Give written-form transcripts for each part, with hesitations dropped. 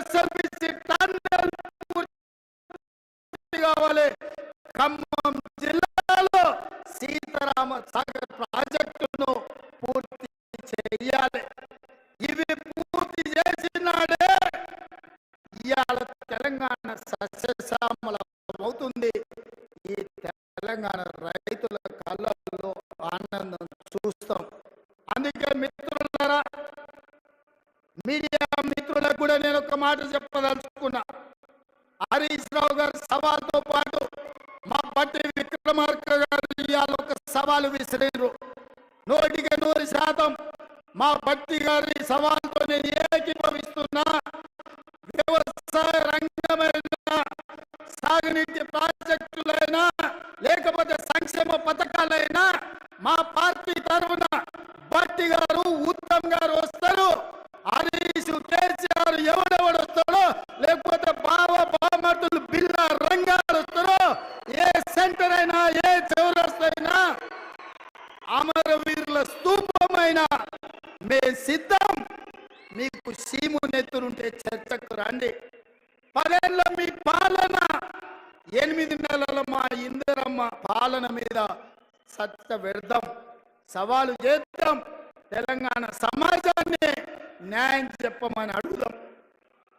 SLBC tunnel పూర్తి కావాలి. ఖమ్మం జిల్లాలో సీతారామ సాగర్ ప్రాజెక్టును పూర్తి చేయాలి. ఇవి పూర్తి చేసినాడే ఇవాళ తెలంగాణ సస్యశ్యామలం అవుతుంది. ఈ తెలంగాణ రైతుల కళ్ళల్లో ఆనందం చూస్తాం. అందుకే మిత్రులారా, మీడియా మిత్రులకు కూడా నేను ఒక మాట చెప్పదలుచుకున్నా. హరీష్ రావు గారి సవాల్తో పాటు మా బట్టి విక్రమార్క గారు ఇవాళ ఒక సవాలు విసిరారు. 100% మా బట్టి గారి సవాల్తో నేను ఏకీభవిస్తున్నా. వ్యవసాయ రంగమైనా, సాగునీటి ప్రాజెక్టులైనా, లేకపోతే సంక్షేమ పథకాలైనా మా పార్టీ తరఫున బట్టి గారు, ఉత్తమ్ గారు వస్తారు. హరీష్, కేసీఆర్ ఎవడెవడు వస్తాడో, లేకపోతే బామర్దులు బిల్లా రంగాలు వస్తారో, ఏ సెంటర్ అయినా, ఏ చౌరస్తైనా, అమరవీరుల స్తూపమైనా మేము సిద్ధం. మీకు సీము నెత్తురుంటే చర్చకు రండి. 10 ఏళ్ళ మీ పాలన, 8 నెలల మా ఇందిరమ్మ పాలన మీద సత్త పెడదాం, సవాలు చేద్దాం. తెలంగాణ సమాజాన్ని న్యాయం చెప్పమని అడుగుదాం.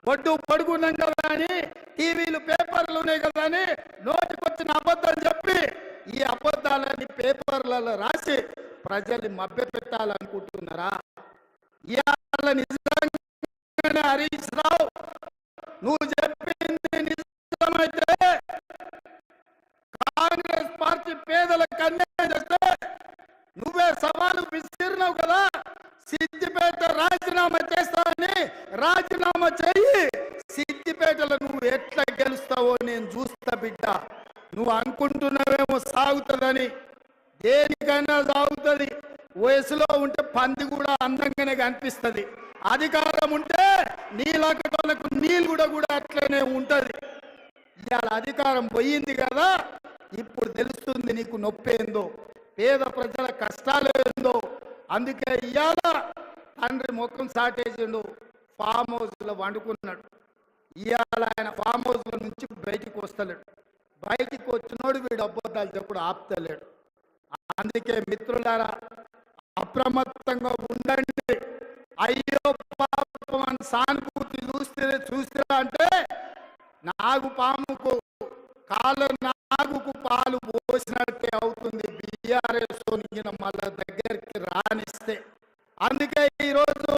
ఒడ్డు పడుకున్నాం కదా అని, టీవీలు పేపర్లు ఉన్నాయి కదా అని నోటికొచ్చిన అబద్ధం చెప్పి ఈ అబద్ధాలని పేపర్లలో రాసి ప్రజల్ని మభ్య పెట్టాలనుకుంటున్నారా? ఇవాళ నిజంగానే హరీష్ రావు నువ్వు చెప్పింది నిజమైతే, కాంగ్రెస్ పార్టీ పేదలకు అన్యాయం చేస్తే నువ్వే సవాలు విసిరినావు కదా. సిద్దిపేట రాజీనామా చేస్తావని రాజీనామా చెయ్యి. సిద్దిపేటలో నువ్వు ఎట్లా గెలుస్తావో నేను చూస్తా బిడ్డ. నువ్వు అనుకుంటున్నావేమో సాగుతుందని, దేనికైనా సాగుతుంది. వయసులో ఉంటే పంది కూడా అందంగానే కనిపిస్తుంది. అధికారం ఉంటే నీళ్ళకు నీళ్ళు కూడా అట్లనే ఉంటది. ఇవాళ అధికారం పోయింది కదా, ఇప్పుడు తెలుస్తుంది నీకు నొప్పి ఏందో, పేద ప్రజల కష్టాలు ఏందో. అందుకే ఇవాళ తండ్రి ముఖం సాటేసిండు, ఫామ్ హౌస్లో వండుకున్నాడు. ఇవాళ ఆయన ఫామ్ హౌస్లో నుంచి బయటికి వస్తలేడు. బయటికి వచ్చినోడు వీడు అబద్ధాలు చెప్పుడు ఆపుతలేడు. అందుకే మిత్రులారా, అప్రమత్తంగా ఉండండి. అయ్యో పాపం అని సానుభూతి చూసిరా అంటే నాగు పాముకు నాగుకు పాలు పోసినట్టే అవుతుంది. బీఆర్ఎస్ మళ్ళా దగ్గరికి రానిస్తే. అందుకే ఈరోజు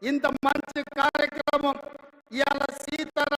ఇంత మంచి కార్యక్రమం ఇవాళ సీతారామ